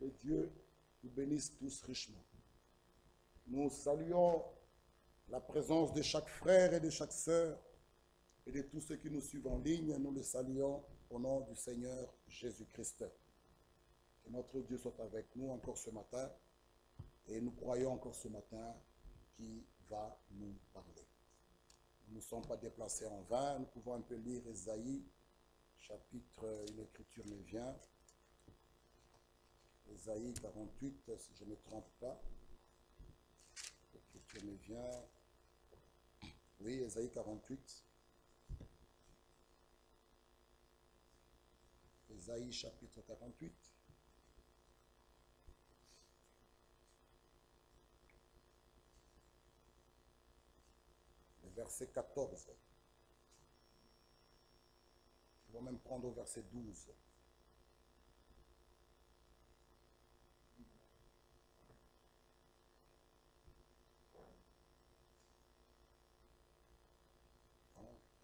Que Dieu nous bénisse tous richement. Nous saluons la présence de chaque frère et de chaque sœur et de tous ceux qui nous suivent en ligne. Nous les saluons au nom du Seigneur Jésus-Christ. Que notre Dieu soit avec nous encore ce matin et nous croyons encore ce matin qu'il va nous parler. Nous ne sommes pas déplacés en vain. Nous pouvons un peu lire Ésaïe, chapitre, une écriture me vient. Ésaïe 48, si je ne me trompe pas. L'écriture me vient. Oui, Ésaïe 48. Ésaïe chapitre 48. Le verset 14. Je vais même prendre au verset 12.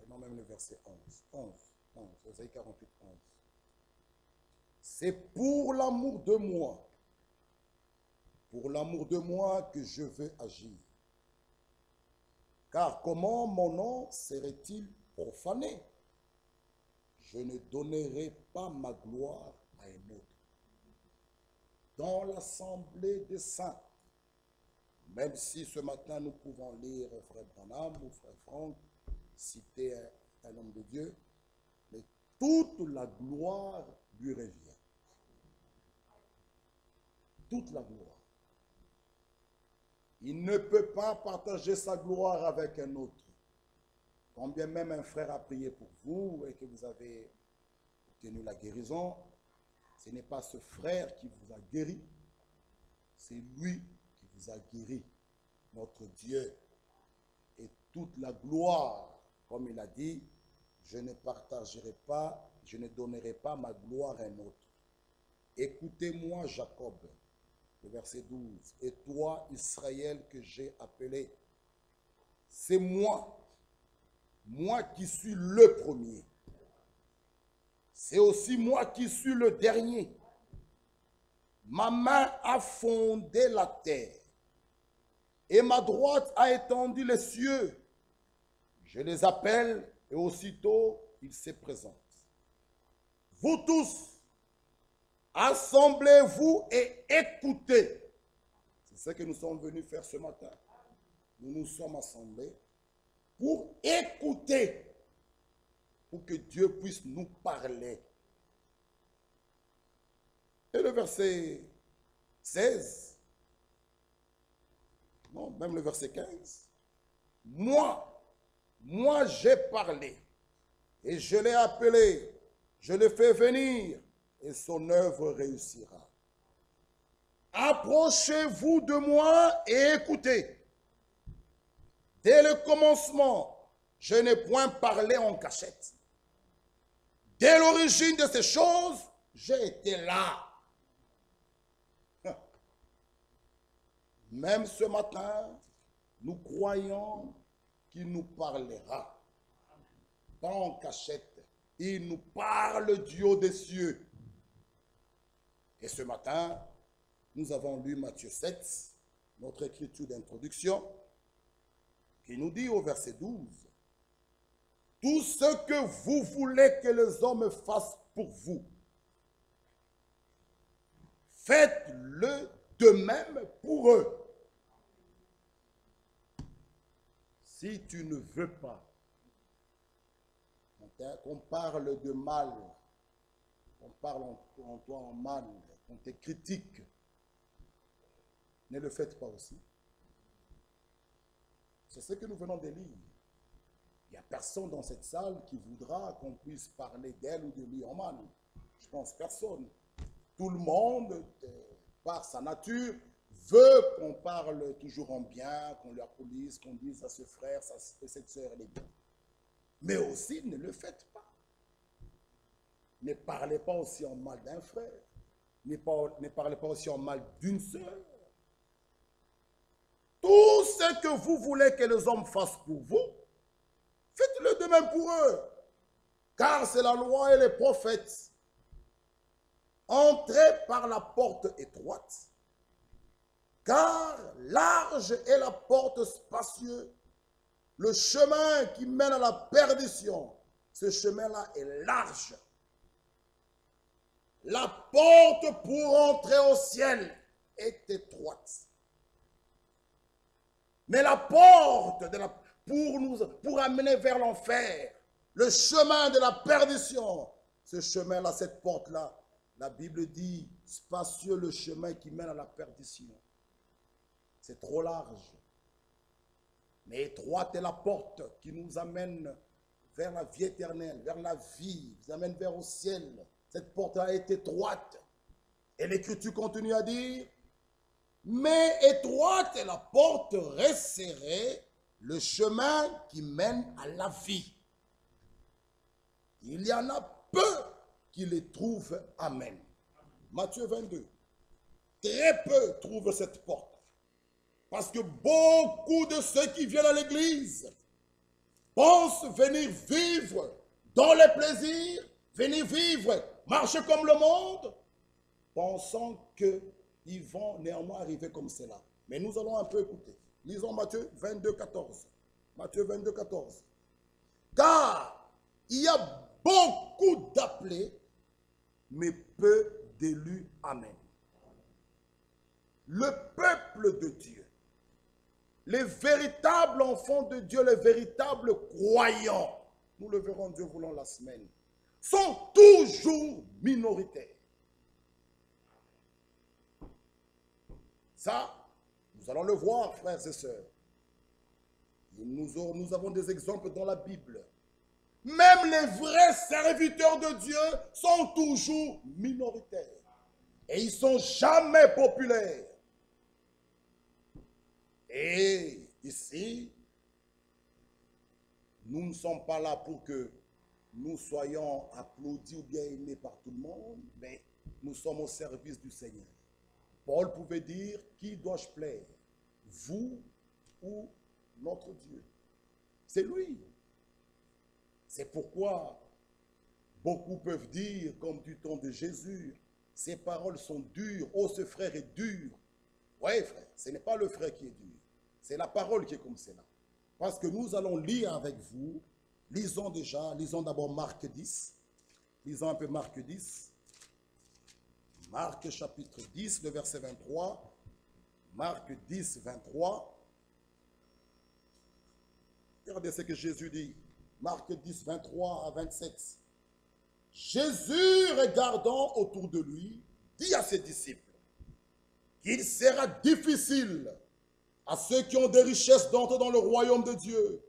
Non, même le verset 11. 11. Ésaïe 48, 11. C'est pour l'amour de moi que je veux agir. Car comment mon nom serait-il profané? Je ne donnerai pas ma gloire à un autre. Dans l'assemblée des saints, même si ce matin nous pouvons lire frère Branham ou frère Franck, citer un homme de Dieu, mais toute la gloire lui revient. Toute la gloire. Il ne peut pas partager sa gloire avec un autre. Quand bien même un frère a prié pour vous et que vous avez obtenu la guérison, ce n'est pas ce frère qui vous a guéri, c'est lui qui vous a guéri, notre Dieu. Et toute la gloire, comme il a dit, je ne partagerai pas, je ne donnerai pas ma gloire à un autre. Écoutez-moi, Jacob, le verset 12. Et toi, Israël, que j'ai appelé, c'est moi qui suis le premier. C'est aussi moi qui suis le dernier. Ma main a fondé la terre et ma droite a étendu les cieux. Je les appelle et aussitôt ils se présentent. Vous tous, assemblez-vous et écoutez. C'est ce que nous sommes venus faire ce matin. Nous nous sommes assemblés pour écouter, pour que Dieu puisse nous parler. Et le verset 16, non, même le verset 15, moi j'ai parlé et je l'ai appelé, je l'ai fait venir et son œuvre réussira. Approchez-vous de moi et écoutez. Dès le commencement, je n'ai point parlé en cachette. Dès l'origine de ces choses, j'ai été là. Même ce matin, nous croyons qu'il nous parlera. Pas en cachette. Il nous parle du haut des cieux. Et ce matin, nous avons lu Matthieu 7, notre écriture d'introduction, qui nous dit au verset 12, « Tout ce que vous voulez que les hommes fassent pour vous, faites-le de même pour eux. Si tu ne veux pas qu'on parle de mal, qu'on parle en toi en mal, qu'on te critique, ne le faites pas aussi. » C'est ce que nous venons de lire. Il n'y a personne dans cette salle qui voudra qu'on puisse parler d'elle ou de lui en mal. Je pense personne. Tout le monde, par sa nature, veut qu'on parle toujours en bien, qu'on lui applaudisse, qu'on dise à ce frère, à cette sœur, elle est bien. Mais aussi, ne le faites pas. Ne parlez pas aussi en mal d'un frère. Ne parlez pas aussi en mal d'une sœur. Tout ce que vous voulez que les hommes fassent pour vous, faites-le de même pour eux. Car c'est la loi et les prophètes. entrez par la porte étroite, car large est la porte spacieuse, le chemin qui mène à la perdition. Ce chemin-là est large. La porte pour entrer au ciel est étroite. Mais la porte pour amener vers l'enfer, le chemin de la perdition, ce chemin-là, cette porte-là, la Bible dit, spacieux le chemin qui mène à la perdition. C'est trop large. Mais étroite est la porte qui nous amène vers la vie éternelle, vers la vie, nous amène vers au ciel. Cette porte-là est étroite. Et l'Écriture continue à dire, mais étroite est la porte resserrée, le chemin qui mène à la vie. Il y en a peu qui les trouvent. Amen. Matthieu 22. Très peu trouvent cette porte. Parce que beaucoup de ceux qui viennent à l'église pensent venir vivre dans les plaisirs, venir vivre, marcher comme le monde, pensant qu'ils vont néanmoins arriver comme cela. Mais nous allons un peu écouter. Lisons Matthieu 22, 14. Matthieu 22, 14. Car il y a beaucoup d'appelés, mais peu d'élus. Amen. Le peuple de Dieu, les véritables enfants de Dieu, les véritables croyants, nous le verrons Dieu voulant la semaine, sont toujours minoritaires. Ça, nous allons le voir, frères et sœurs. Nous avons des exemples dans la Bible. Même les vrais serviteurs de Dieu sont toujours minoritaires. Et ils ne sont jamais populaires. Et ici, nous ne sommes pas là pour que nous soyons applaudis ou bien aimés par tout le monde, mais nous sommes au service du Seigneur. Paul pouvait dire, qui dois-je plaire, vous ou notre Dieu? C'est lui. C'est pourquoi beaucoup peuvent dire, comme du temps de Jésus, ces paroles sont dures, oh ce frère est dur. Oui frère, ce n'est pas le frère qui est dur, c'est la parole qui est comme cela. Parce que nous allons lire avec vous, lisons d'abord Marc 10, lisons un peu Marc 10, Marc chapitre 10, le verset 23, Marc 10, 23. Regardez ce que Jésus dit, Marc 10, 23 à 27. Jésus, regardant autour de lui, dit à ses disciples qu'il sera difficile à ceux qui ont des richesses d'entrer dans le royaume de Dieu.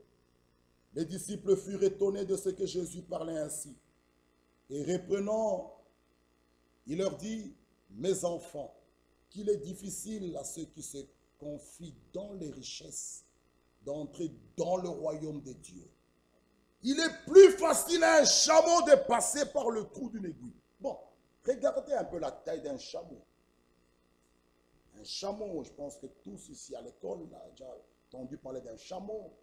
Les disciples furent étonnés de ce que Jésus parlait ainsi. Et reprenant, il leur dit, mes enfants, qu'il est difficile à ceux qui se confient dans les richesses d'entrer dans le royaume de Dieu. Il est plus facile à un chameau de passer par le trou d'une aiguille. Bon, regardez un peu la taille d'un chameau. Un chameau, je pense que tous ici à l'école, on a déjà entendu parler d'un chameau,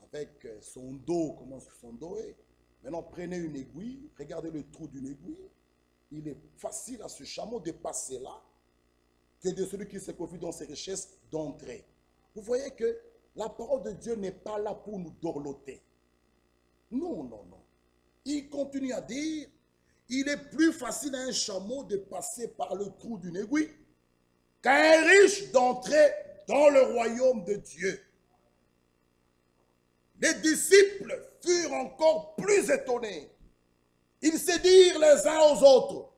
avec son dos, comment son dos est. Maintenant, prenez une aiguille, regardez le trou d'une aiguille. Il est facile à ce chameau de passer là, que de celui qui se confie dans ses richesses d'entrer. Vous voyez que la parole de Dieu n'est pas là pour nous dorloter. Non, non, non. Il continue à dire, il est plus facile à un chameau de passer par le trou d'une aiguille qu'à un riche d'entrer dans le royaume de Dieu. Les disciples furent encore plus étonnés. Ils se dirent les uns aux autres,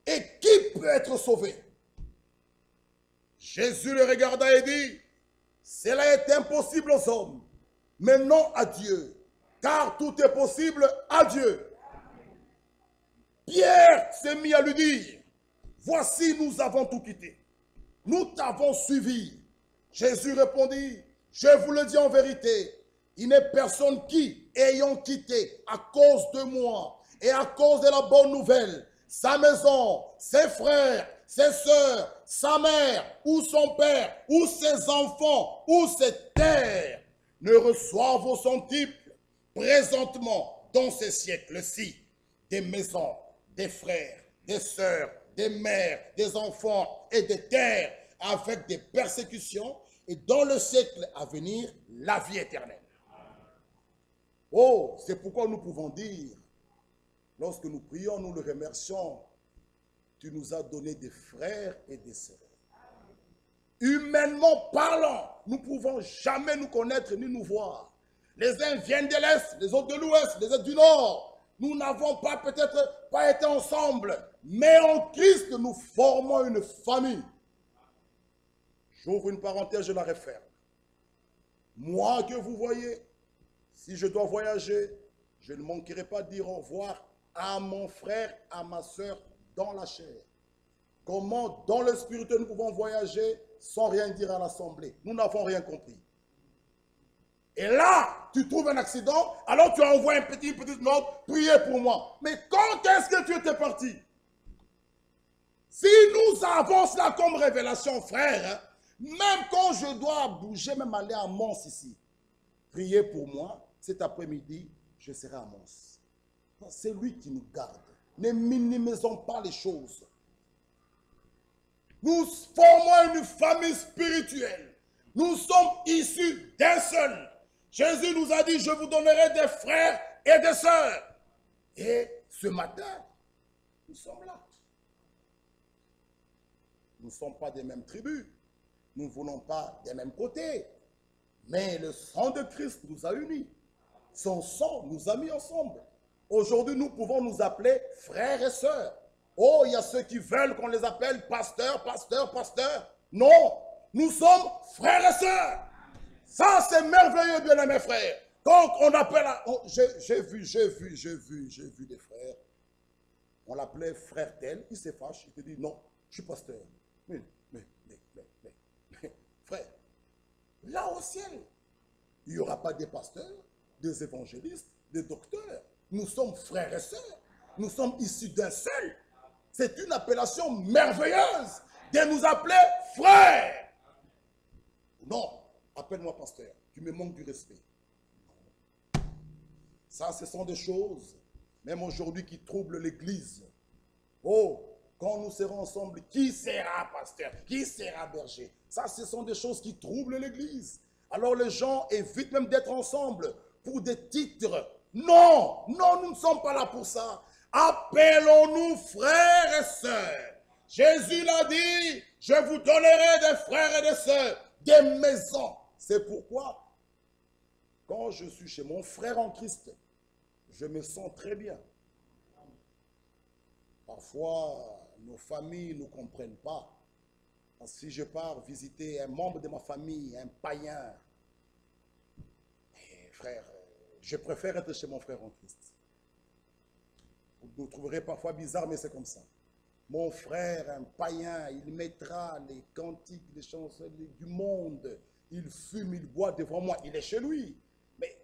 et qui peut être sauvé? Jésus le regarda et dit, cela est impossible aux hommes, mais non à Dieu, car tout est possible à Dieu. Pierre s'est mis à lui dire, voici nous avons tout quitté, nous t'avons suivi. Jésus répondit, je vous le dis en vérité, il n'est personne qui, ayant quitté à cause de moi et à cause de la bonne nouvelle, sa maison, ses frères, ses sœurs, sa mère ou son père ou ses enfants ou ses terres, ne reçoivent au centuple présentement dans ces siècles-ci des maisons, des frères, des sœurs, des mères, des enfants et des terres avec des persécutions, et dans le siècle à venir, la vie éternelle. Oh, c'est pourquoi nous pouvons dire, lorsque nous prions, nous le remercions, tu nous as donné des frères et des sœurs. Humainement parlant, nous ne pouvons jamais nous connaître ni nous voir. Les uns viennent de l'Est, les autres de l'Ouest, les autres du Nord. Nous n'avons pas peut-être pas été ensemble, mais en Christ, nous formons une famille. J'ouvre une parenthèse, je la referme. Moi que vous voyez, si je dois voyager, je ne manquerai pas de dire au revoir à mon frère, à ma soeur dans la chair. Comment dans le spirituel nous pouvons voyager sans rien dire à l'assemblée? Nous n'avons rien compris. Et là, tu trouves un accident, alors tu envoies une petite note, priez pour moi. Mais quand est-ce que tu étais parti? Si nous avons cela comme révélation, frère, même quand je dois bouger, même aller à Mons ici, priez pour moi, cet après-midi, je serai à Mons. C'est lui qui nous garde. Ne minimisons pas les choses. Nous formons une famille spirituelle. Nous sommes issus d'un seul. Jésus nous a dit, je vous donnerai des frères et des sœurs. Et ce matin, nous sommes là. Nous ne sommes pas des mêmes tribus. Nous ne voulons pas des mêmes côtés. Mais le sang de Christ nous a unis. Son sang nous a mis ensemble. Aujourd'hui, nous pouvons nous appeler frères et sœurs. Oh, il y a ceux qui veulent qu'on les appelle pasteurs, pasteurs, pasteurs. Non, nous sommes frères et sœurs. Ça, c'est merveilleux, bien-aimés frères. Quand on appelle... J'ai vu des frères. On l'appelait frère tel. Il se fâche. Il te dit, non, je suis pasteur. Mais, frère, là au ciel, il n'y aura pas des pasteurs, des évangélistes, des docteurs. Nous sommes frères et sœurs. Nous sommes issus d'un seul. C'est une appellation merveilleuse de nous appeler frères. Non, appelle-moi pasteur. Tu me manques du respect. Ça, ce sont des choses, même aujourd'hui, qui troublent l'Église. Oh, quand nous serons ensemble, qui sera pasteur? Qui sera berger? Ça, ce sont des choses qui troublent l'Église. Alors les gens évitent même d'être ensemble pour des titres. Non, non, nous ne sommes pas là pour ça. Appelons-nous frères et sœurs. Jésus l'a dit, je vous donnerai des frères et des sœurs, des maisons. C'est pourquoi, quand je suis chez mon frère en Christ, je me sens très bien. Parfois, nos familles ne comprennent pas. Si je pars visiter un membre de ma famille, un païen, frère, je préfère être chez mon frère en Christ. Vous nous trouverez parfois bizarre, mais c'est comme ça. Mon frère, un païen, il mettra les cantiques, les chansons du monde. Il fume, il boit devant moi. Il est chez lui. Mais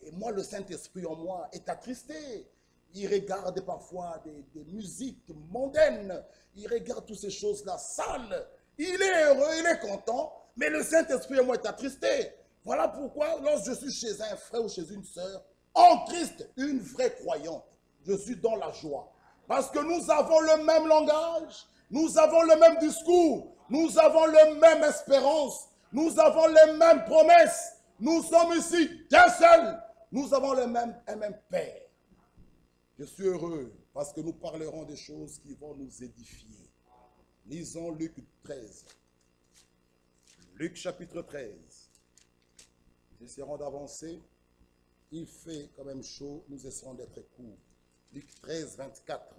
et moi, le Saint-Esprit en moi est attristé. Il regarde parfois des musiques mondaines. Il regarde toutes ces choses-là sales. Il est heureux, il est content. Mais le Saint-Esprit en moi est attristé. Voilà pourquoi, lorsque je suis chez un frère ou chez une sœur, en Christ, une vraie croyante, je suis dans la joie. Parce que nous avons le même langage, nous avons le même discours, nous avons la même espérance, nous avons les mêmes promesses. Nous sommes ici d'un seul. Nous avons un même Père. Je suis heureux parce que nous parlerons des choses qui vont nous édifier. Lisons Luc 13. Luc chapitre 13. Nous essaierons d'avancer. Il fait quand même chaud, nous essaierons d'être courts. Luc 13, 24.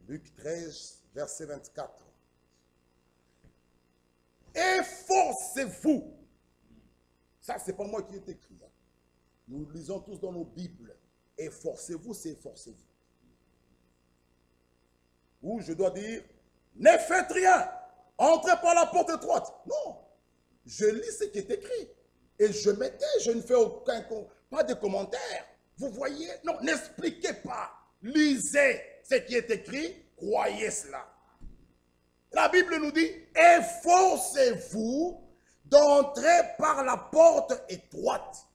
Luc 13, verset 24. Efforcez-vous. Ça, ce n'est pas moi qui ai écrit. Nous lisons tous dans nos Bibles. Efforcez-vous, c'est efforcez-vous. Ou je dois dire, ne faites rien. Entrez par la porte étroite. Non. Je lis ce qui est écrit. Et je ne fais pas de commentaires. Vous voyez? Non, n'expliquez pas. Lisez ce qui est écrit. Croyez cela. La Bible nous dit, efforcez-vous d'entrer par la porte étroite.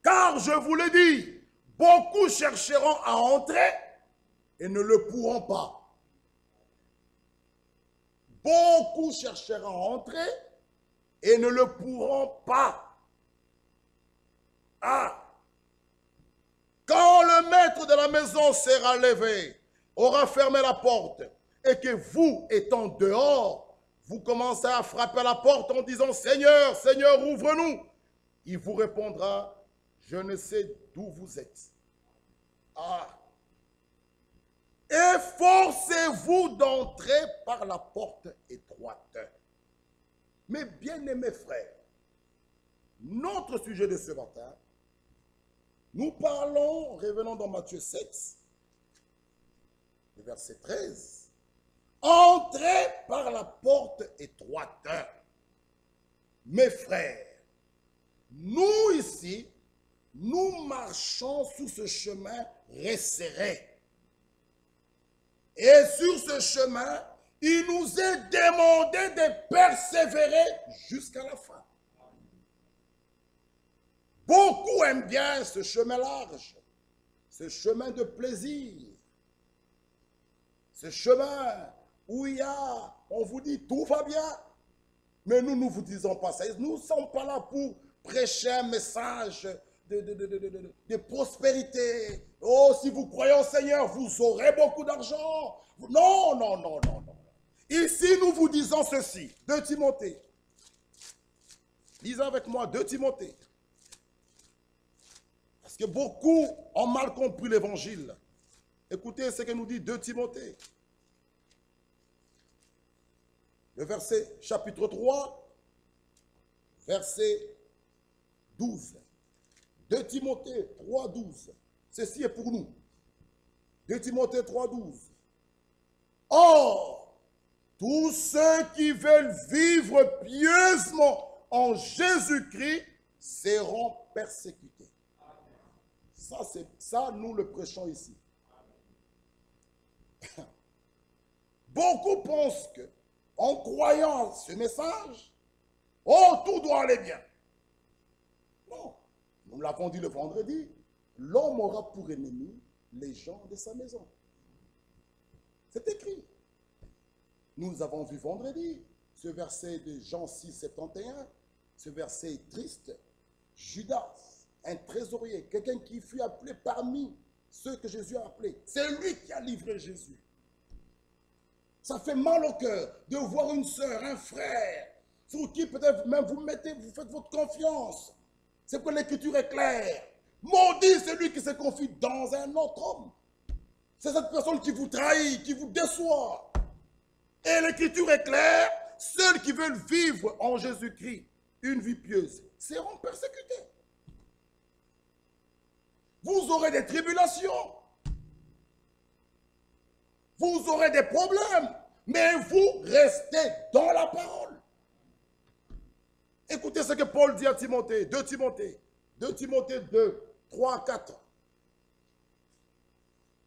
Car je vous le dis, beaucoup chercheront à entrer, et ne le pourront pas. Beaucoup chercheront à entrer et ne le pourront pas. Ah! Quand le maître de la maison sera levé, aura fermé la porte, et que vous, étant dehors, vous commencez à frapper à la porte en disant « Seigneur, Seigneur, ouvre-nous » il vous répondra « Je ne sais d'où vous êtes. » Ah! Efforcez-vous d'entrer par la porte étroite. Mes bien-aimés frères, notre sujet de ce matin, nous parlons, revenons dans Matthieu 7, le verset 13. Entrez par la porte étroite. Mes frères, nous ici, nous marchons sur ce chemin resserré. Et sur ce chemin, il nous est demandé de persévérer jusqu'à la fin. Beaucoup aiment bien ce chemin large, ce chemin de plaisir, ce chemin où il y a, on vous dit tout va bien, mais nous ne vous disons pas ça. Nous ne sommes pas là pour prêcher un message de prospérité. Oh, si vous croyez au Seigneur, vous aurez beaucoup d'argent. Non, non, non, non, non. Ici, nous vous disons ceci, 2 Timothée. Lisez avec moi 2 Timothée. Parce que beaucoup ont mal compris l'évangile. Écoutez ce que nous dit 2 Timothée. Le verset, chapitre 3, verset 12. 2 Timothée 3, 12. Ceci est pour nous. 2 Timothée 3, 12. Or, tous ceux qui veulent vivre pieusement en Jésus-Christ seront persécutés. Ça, nous le prêchons ici. Beaucoup pensent que, en croyant ce message, oh, tout doit aller bien. Non, nous l'avons dit le vendredi, l'homme aura pour ennemi les gens de sa maison. C'est écrit. Nous avons vu vendredi ce verset de Jean 6, 71, ce verset triste. Judas, un trésorier, quelqu'un qui fut appelé parmi ceux que Jésus a appelés. C'est lui qui a livré Jésus. Ça fait mal au cœur de voir une sœur, un frère, sur qui peut-être même vous faites votre confiance. C'est que l'écriture est claire. Maudit celui qui se confie dans un autre homme. C'est cette personne qui vous trahit, qui vous déçoit. Et l'écriture est claire, ceux qui veulent vivre en Jésus-Christ une vie pieuse seront persécutés. Vous aurez des tribulations. Vous aurez des problèmes. Mais vous restez dans la parole. Écoutez ce que Paul dit à Timothée. 2 Timothée. 2 Timothée 2, 3, 4.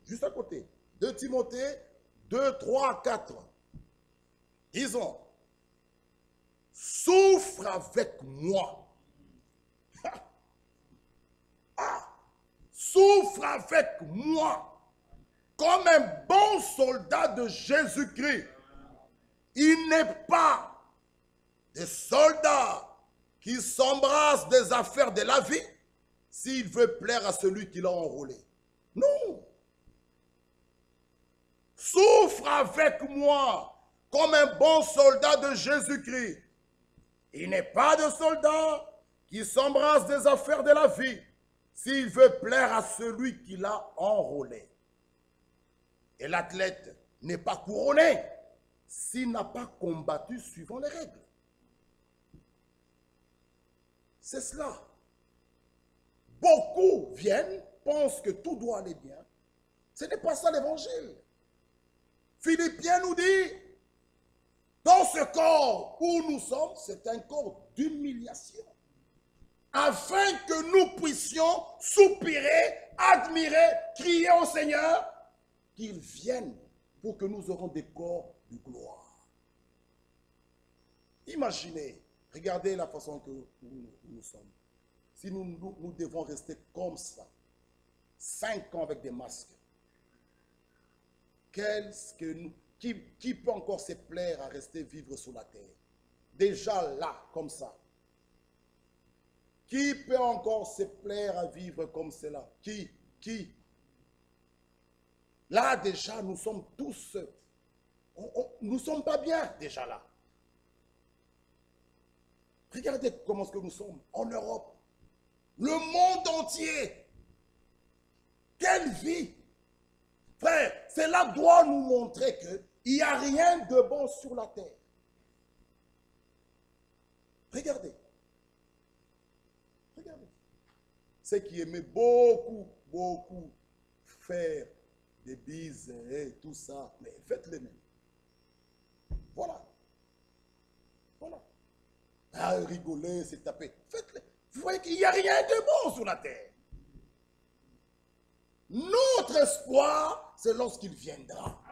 Juste à côté. 2 Timothée 2, 3, 4. Disons, souffre avec moi. Souffre avec moi. Comme un bon soldat de Jésus-Christ. Il n'est pas des soldats qui s'embrassent des affaires de la vie s'il veut plaire à celui qui l'a enrôlé. Non. Souffre avec moi comme un bon soldat de Jésus-Christ. Il n'est pas de soldat qui s'embrasse des affaires de la vie s'il veut plaire à celui qui l'a enrôlé. Et l'athlète n'est pas couronné s'il n'a pas combattu suivant les règles. C'est cela. Beaucoup viennent, pensent que tout doit aller bien. Ce n'est pas ça l'évangile. Philippiens nous dit, dans ce corps où nous sommes, c'est un corps d'humiliation. Afin que nous puissions soupirer, admirer, crier au Seigneur, qu'il vienne pour que nous aurons des corps de gloire. Imaginez, regardez la façon que nous sommes. Si nous devons rester comme ça, 5 ans avec des masques, qui peut encore se plaire à rester vivre sur la terre? Déjà là, comme ça. Qui peut encore se plaire à vivre comme cela? Qui? Là, déjà, nous sommes tous... nous ne sommes pas bien, déjà là. Regardez comment est-ce que nous sommes en Europe. Le monde entier. Quelle vie! Frère, cela doit nous montrer qu'il n'y a rien de bon sur la terre. Regardez. Ceux qui aimaient beaucoup faire des bises et tout ça, mais faites-les même. Voilà. Ah, rigoler, c'est taper. Faites-les. Vous voyez qu'il n'y a rien de bon sur la terre. Notre espoir, c'est lorsqu'il viendra.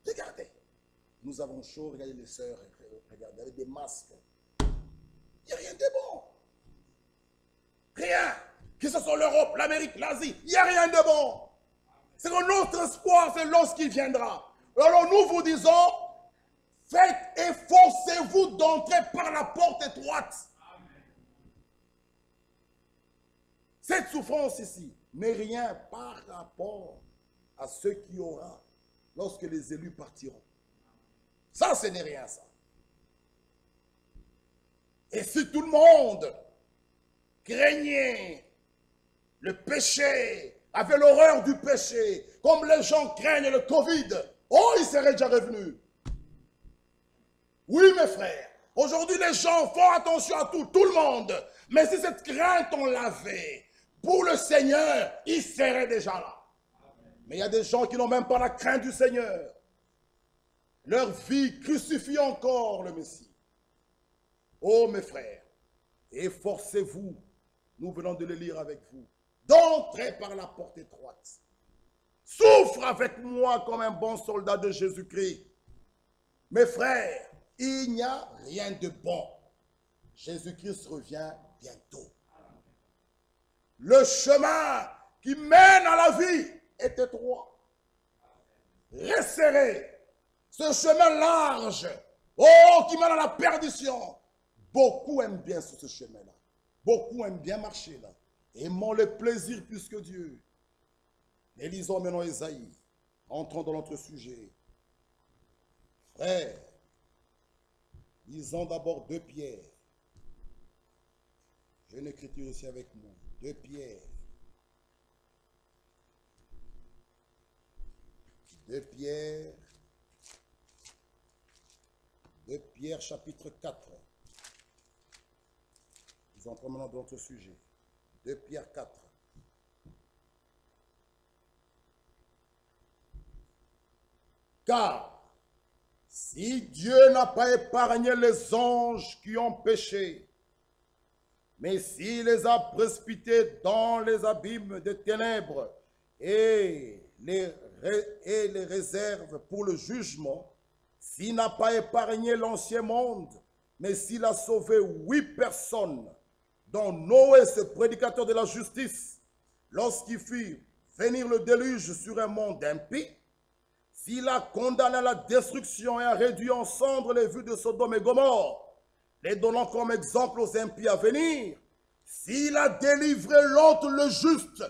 Regardez. Nous avons chaud, regardez les sœurs, regardez, avec des masques. Il n'y a rien de bon. Rien. Que ce soit l'Europe, l'Amérique, l'Asie, il n'y a rien de bon. C'est que notre espoir, c'est lorsqu'il viendra. Alors nous vous disons, faites et forcez-vous d'entrer par la porte étroite. Cette souffrance ici n'est rien par rapport à ce qu'il y aura lorsque les élus partiront. Ça, ce n'est rien, ça. Et si tout le monde craignait le péché, avait l'horreur du péché, comme les gens craignent le Covid, oh, il serait déjà revenu. Oui, mes frères, aujourd'hui les gens font attention à tout le monde. Mais si cette crainte on l'avait pour le Seigneur, il serait déjà là. Mais il y a des gens qui n'ont même pas la crainte du Seigneur. Leur vie crucifie encore le Messie. Oh, mes frères, efforcez-vous, nous venons de le lire avec vous, d'entrer par la porte étroite. Souffre avec moi comme un bon soldat de Jésus-Christ. Mes frères, il n'y a rien de bon. Jésus-Christ revient bientôt. Le chemin qui mène à la vie est étroit. Resserré. Ce chemin large, oh, qui mène à la perdition. Beaucoup aiment bien ce chemin-là. Beaucoup aiment bien marcher là. Aimons le plaisir plus que Dieu. Et lisons maintenant Ésaïe. Entrons dans notre sujet. Frères, lisons d'abord 2 Pierre. J'ai une écriture ici avec moi. 2 Pierre. 2 Pierre. 2 Pierre chapitre 4. Nous entrons maintenant dans notre sujet. 2 Pierre 4. Car si Dieu n'a pas épargné les anges qui ont péché, mais s'il les a précipités dans les abîmes des ténèbres et les réserve pour le jugement, s'il n'a pas épargné l'ancien monde, mais s'il a sauvé 8 personnes, dont Noé, ce prédicateur de la justice, lorsqu'il fit venir le déluge sur un monde impie, s'il a condamné à la destruction et a réduit en cendres les vues de Sodome et Gomorrhe, les donnant comme exemple aux impies à venir, s'il a délivré l'autre, le juste,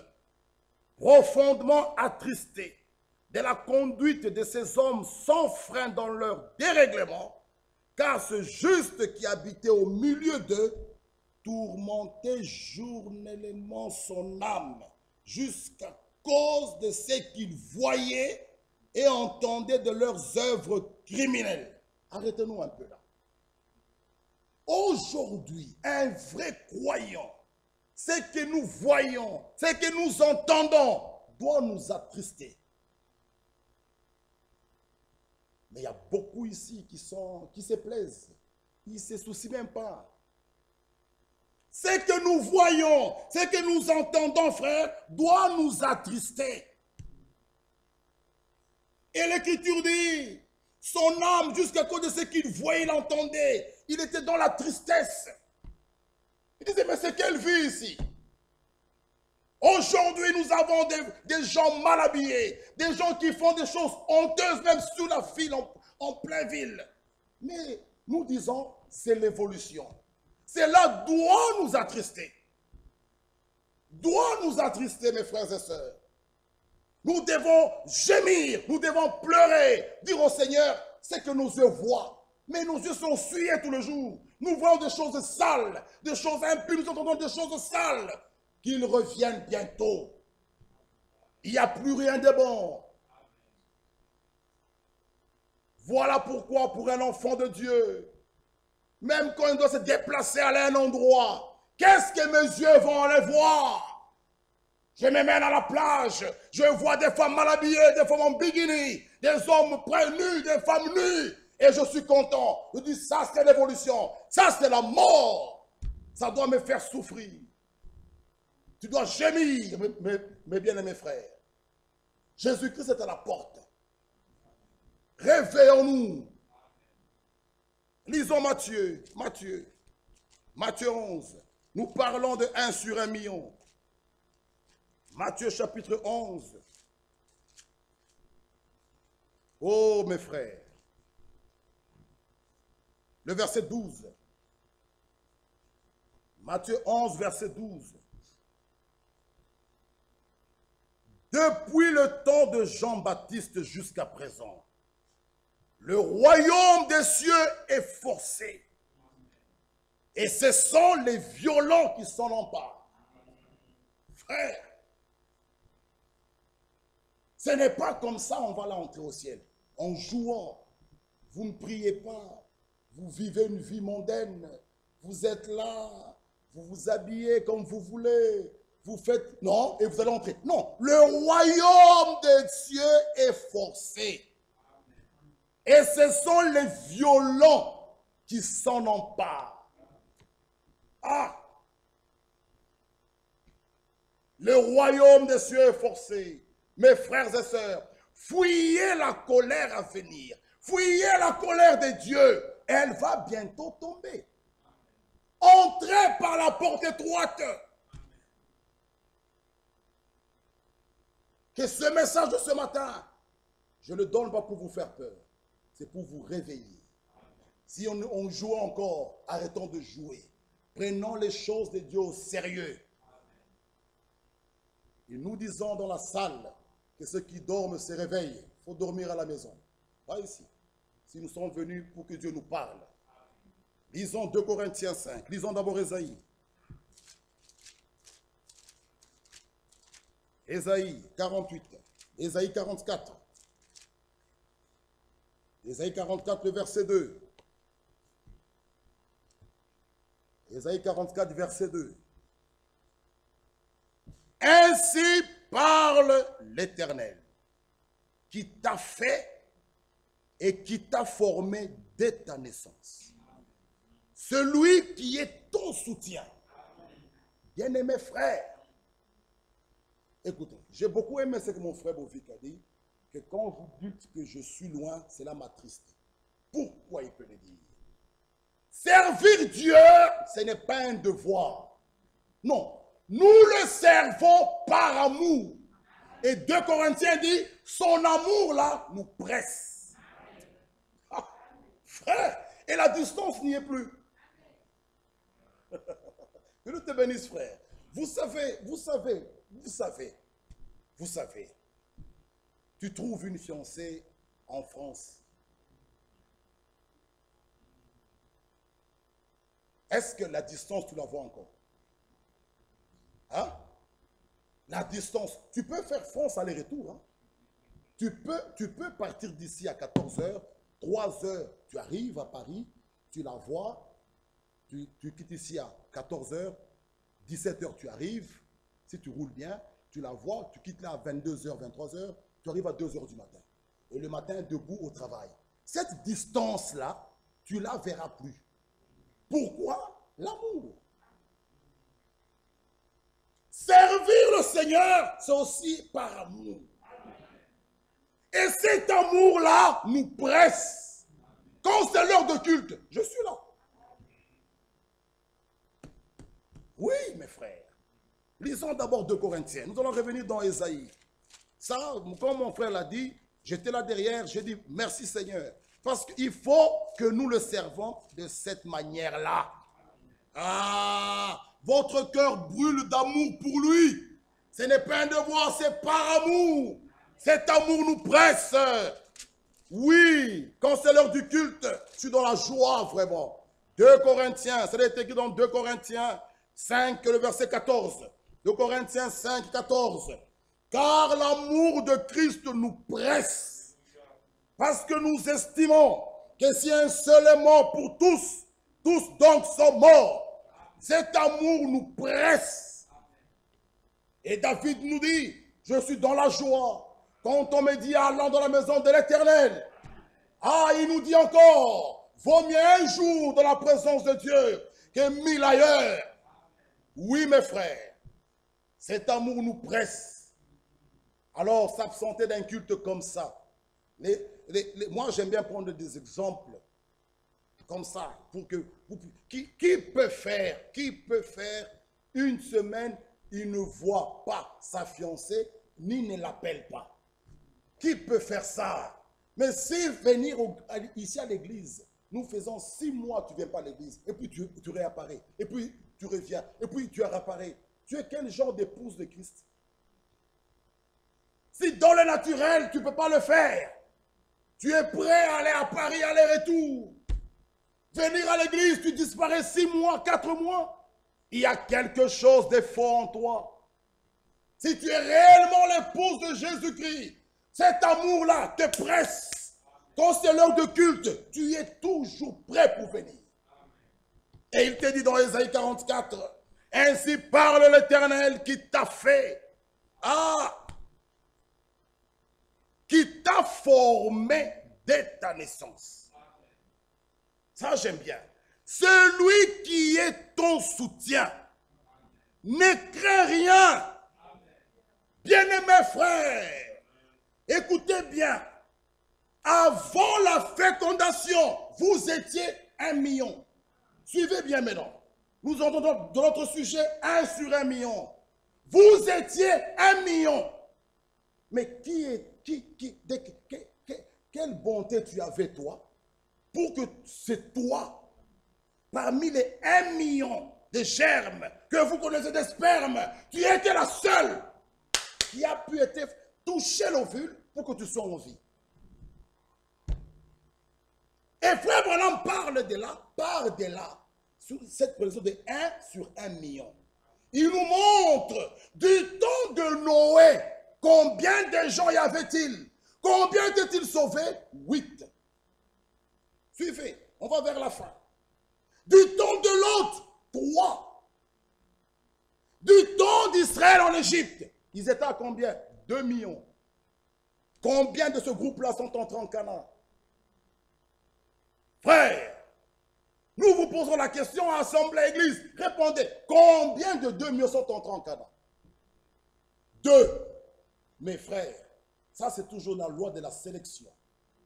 profondément attristé de la conduite de ces hommes sans frein dans leur dérèglement, car ce juste qui habitait au milieu d'eux tourmentait journellement son âme jusqu'à cause de ce qu'il voyait et entendait de leurs œuvres criminelles. Arrêtez-nous un peu là. Aujourd'hui, un vrai croyant, ce que nous voyons, ce que nous entendons, doit nous attrister. Mais il y a beaucoup ici qui se plaisent. Ils ne se soucient même pas. Ce que nous voyons, ce que nous entendons, frère, doit nous attrister. Et l'Écriture dit, son âme, jusqu'à cause de ce qu'il voyait, il entendait, il était dans la tristesse. Il disait, mais c'est quelle vie ici? Aujourd'hui, nous avons des gens mal habillés, des gens qui font des choses honteuses, même sous la file, en pleine ville. Mais nous disons, c'est l'évolution. Cela doit nous attrister. Doit nous attrister, mes frères et sœurs. Nous devons gémir, nous devons pleurer, dire au Seigneur, c'est que nos yeux voient. Mais nos yeux sont souillés tout le jour. Nous voyons des choses sales, des choses impures, nous entendons des choses sales. Qu'ils reviennent bientôt. Il n'y a plus rien de bon. Voilà pourquoi pour un enfant de Dieu, même quand il doit se déplacer à un endroit, qu'est-ce que mes yeux vont aller voir? Je me mène à la plage, je vois des femmes mal habillées, des femmes en bikini, des hommes nus, des femmes nues, et je suis content. Je dis, ça c'est l'évolution, ça c'est la mort. Ça doit me faire souffrir. Tu dois gémir, mes bien-aimés frères. Jésus-Christ est à la porte. Réveillons-nous. Lisons Matthieu 11. Nous parlons de 1 sur 1 million. Matthieu chapitre 11. Oh mes frères. Le verset 12. Matthieu 11, verset 12. Depuis le temps de Jean-Baptiste jusqu'à présent, le royaume des cieux est forcé. Et ce sont les violents qui s'en emparent. Frère, ce n'est pas comme ça on va l'entrer au ciel. En jouant, vous ne priez pas, vous vivez une vie mondaine, vous êtes là, vous vous habillez comme vous voulez, vous faites, non, et vous allez entrer. Non, le royaume des cieux est forcé. Et ce sont les violents qui s'en emparent. Ah! Le royaume des cieux est forcé. Mes frères et sœurs, fuyez la colère à venir. Fuyez la colère de Dieu. Elle va bientôt tomber. Entrez par la porte étroite. Que ce message de ce matin, je ne le donne pas pour vous faire peur. C'est pour vous réveiller. Si on joue encore, arrêtons de jouer. Prenons les choses de Dieu au sérieux. Et nous disons dans la salle que ceux qui dorment se réveillent. Il faut dormir à la maison. Pas ici. Si nous sommes venus pour que Dieu nous parle. Lisons 2 Corinthiens 5. Lisons d'abord Ésaïe. Ésaïe 48. Ésaïe 44. Ésaïe 44, le verset 2. Ésaïe 44, verset 2. Ainsi parle l'Éternel, qui t'a fait et qui t'a formé dès ta naissance. Celui qui est ton soutien. Bien-aimé frère, écoutez, j'ai beaucoup aimé ce que mon frère Bovic a dit, que quand vous dites que je suis loin, cela m'attriste. Pourquoi il peut le dire? Servir Dieu, ce n'est pas un devoir. Non, nous le servons par amour. Et 2 Corinthiens dit, son amour là nous presse. Ah, frère, et la distance n'y est plus. Que Dieu te bénisse, frère. Vous savez, tu trouves une fiancée en France. Est-ce que la distance, tu la vois encore? Hein? La distance, tu peux faire France aller-retour. Hein? Tu peux partir d'ici à 14 h, 3 h, tu arrives à Paris, tu la vois, tu quittes ici à 14 h, 17 h, tu arrives, si tu roules bien, tu la vois, tu quittes là à 22 h, 23 h, tu arrives à 2 h du matin. Et le matin, debout au travail. Cette distance-là, tu ne la verras plus. Pourquoi? L'amour. Servir le Seigneur, c'est aussi par amour. Et cet amour-là nous presse. Quand c'est l'heure de culte, je suis là. Oui, mes frères. Lisons d'abord 2 Corinthiens. Nous allons revenir dans Ésaïe. Ça, comme mon frère l'a dit, j'étais là derrière, j'ai dit merci Seigneur. Parce qu'il faut que nous le servons de cette manière-là. Ah, votre cœur brûle d'amour pour lui. Ce n'est pas un devoir, c'est par amour. Cet amour nous presse. Oui, quand c'est l'heure du culte, je suis dans la joie vraiment. 2 Corinthiens, ça a été écrit dans 2 Corinthiens 5, le verset 14. 2 Corinthiens 5, 14. Car l'amour de Christ nous presse. Parce que nous estimons que si un seul est mort pour tous, tous donc sont morts. Cet amour nous presse. Et David nous dit, je suis dans la joie. Quand on me dit allant dans la maison de l'Éternel. Ah, il nous dit encore, vaut mieux un jour dans la présence de Dieu que 1000 ailleurs. Oui, mes frères, cet amour nous presse. Alors, s'absenter d'un culte comme ça. Moi, j'aime bien prendre des exemples comme ça. Pour que, qui peut faire une semaine, il ne voit pas sa fiancée, ni ne l'appelle pas. Qui peut faire ça? Mais si venir ici à l'église, nous faisons 6 mois, tu ne viens pas à l'église, et puis tu réapparais, et puis tu reviens, et puis tu réapparais. Tu es quel genre d'épouse de Christ? Si dans le naturel, tu ne peux pas le faire, tu es prêt à aller à Paris, aller-retour, venir à l'église, tu disparais 6 mois, 4 mois, il y a quelque chose de faux en toi. Si tu es réellement l'épouse de Jésus-Christ, cet amour-là te presse. Quand c'est l'heure de culte, tu es toujours prêt pour venir. Et il te dit dans Ésaïe 44, ainsi parle l'Éternel qui t'a fait. Ah, qui t'a formé dès ta naissance. Ça, j'aime bien. Celui qui est ton soutien, ne crains rien. Bien-aimés frères, écoutez bien, avant la fécondation, vous étiez 1 million. Suivez bien maintenant. Nous entendons dans notre sujet 1 sur 1 million. Vous étiez 1 million. Mais quelle bonté tu avais toi pour que c'est toi, parmi les 1 million de germes que vous connaissez des spermes, tu étais la seule qui a pu être toucher l'ovule pour que tu sois en vie. Et Frère Branham parle de là, sur cette prédiction de 1 sur 1 million. Il nous montre du temps de Noé, combien de gens y avait-il? Combien étaient-ils sauvés? 8. Suivez, on va vers la fin. Du temps de l'autre, 3. Du temps d'Israël en Égypte, ils étaient à combien? 2 millions. Combien de ce groupe-là sont entrés en Canaan? Frère, nous vous posons la question à Assemblée Église. Répondez, combien de 2 millions sont entrés en Canaan? 2. Mes frères, ça c'est toujours la loi de la sélection.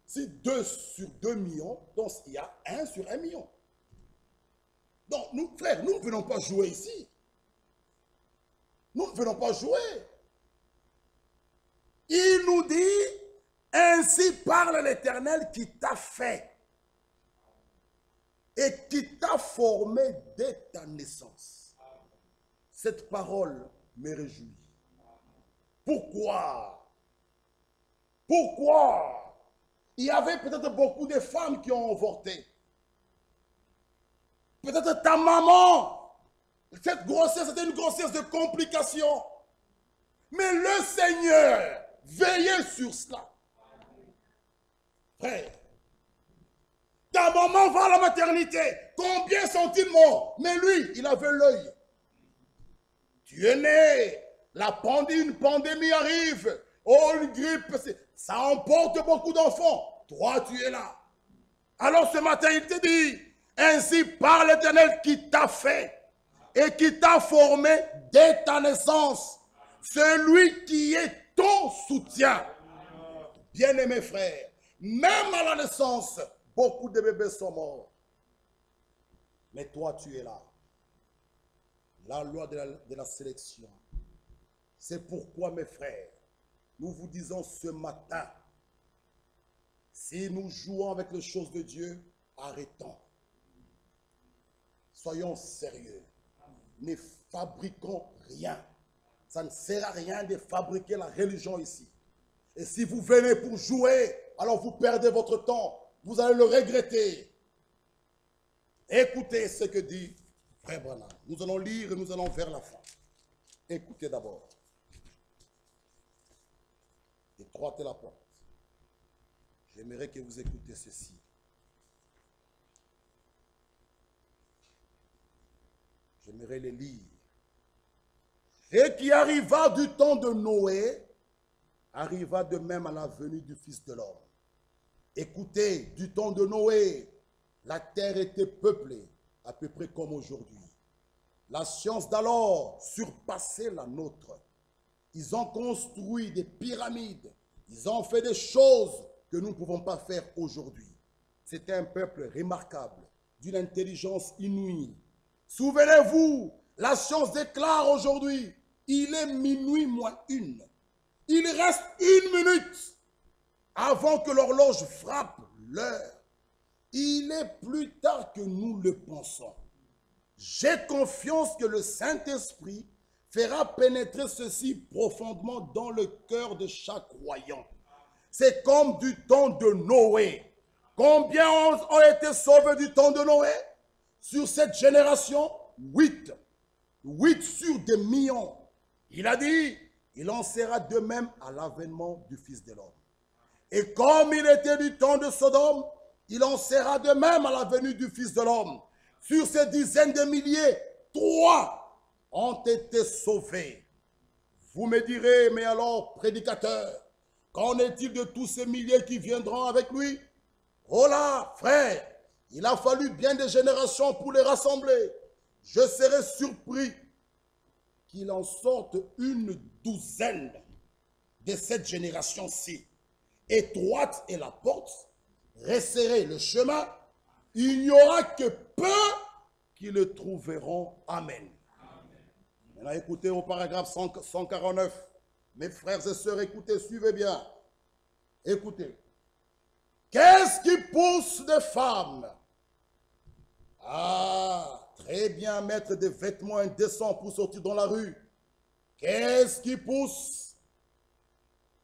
Si 2 sur 2 millions, donc il y a 1 sur 1 million. Donc, nous, frères, nous ne venons pas jouer ici. Nous ne venons pas jouer. Il nous dit, ainsi parle l'Éternel qui t'a fait et qui t'a formé dès ta naissance. Cette parole me réjouit. Pourquoi? Pourquoi? Il y avait peut-être beaucoup de femmes qui ont avorté. Peut-être ta maman. Cette grossesse, c'était une grossesse de complications. Mais le Seigneur veillait sur cela. Frère, ta maman va à la maternité. Combien sont-ils morts? Mais lui, il avait l'œil. Tu es né. Une pandémie arrive. Oh, une grippe. Ça emporte beaucoup d'enfants. Toi, tu es là. Alors ce matin, il te dit, ainsi parle l'Éternel qui t'a fait et qui t'a formé dès ta naissance. Celui qui est ton soutien. Bien-aimés frères, même à la naissance, beaucoup de bébés sont morts. Mais toi, tu es là. La loi de la sélection. C'est pourquoi, mes frères, nous vous disons ce matin, si nous jouons avec les choses de Dieu, arrêtons. Soyons sérieux. Ne fabriquons rien. Ça ne sert à rien de fabriquer la religion ici. Et si vous venez pour jouer, alors vous perdez votre temps. Vous allez le regretter. Écoutez ce que dit Frère Branham. Nous allons lire et nous allons vers la fin. Écoutez d'abord. Étroitez la porte. J'aimerais que vous écoutez ceci. J'aimerais les lire. Et qui arriva du temps de Noé, arriva de même à la venue du Fils de l'homme. Écoutez, du temps de Noé, la terre était peuplée, à peu près comme aujourd'hui. La science d'alors surpassait la nôtre. Ils ont construit des pyramides. Ils ont fait des choses que nous ne pouvons pas faire aujourd'hui. C'était un peuple remarquable, d'une intelligence inouïe. Souvenez-vous, la science déclare aujourd'hui, il est minuit moins une. Il reste 1 minute avant que l'horloge frappe l'heure. Il est plus tard que nous le pensons. J'ai confiance que le Saint-Esprit fera pénétrer ceci profondément dans le cœur de chaque croyant. C'est comme du temps de Noé. Combien ont été sauvés du temps de Noé? Sur cette génération, 8. 8 sur des millions. Il a dit, il en sera de même à l'avènement du Fils de l'homme. Et comme il était du temps de Sodome, il en sera de même à la venue du Fils de l'homme. Sur ces dizaines de milliers, 3 ont été sauvés. Vous me direz, mais alors, prédicateur, qu'en est-il de tous ces milliers qui viendront avec lui? Oh là, frère, il a fallu bien des générations pour les rassembler. Je serais surpris qu'il en sorte 12 de cette génération-ci. Étroite est la porte, resserré le chemin, il n'y aura que peu qui le trouveront. Amen. Maintenant, écoutez au paragraphe 149. Mes frères et sœurs, écoutez, suivez bien. Écoutez. Qu'est-ce qui pousse des femmes à très bien mettre des vêtements indécents pour sortir dans la rue? Qu'est-ce qui pousse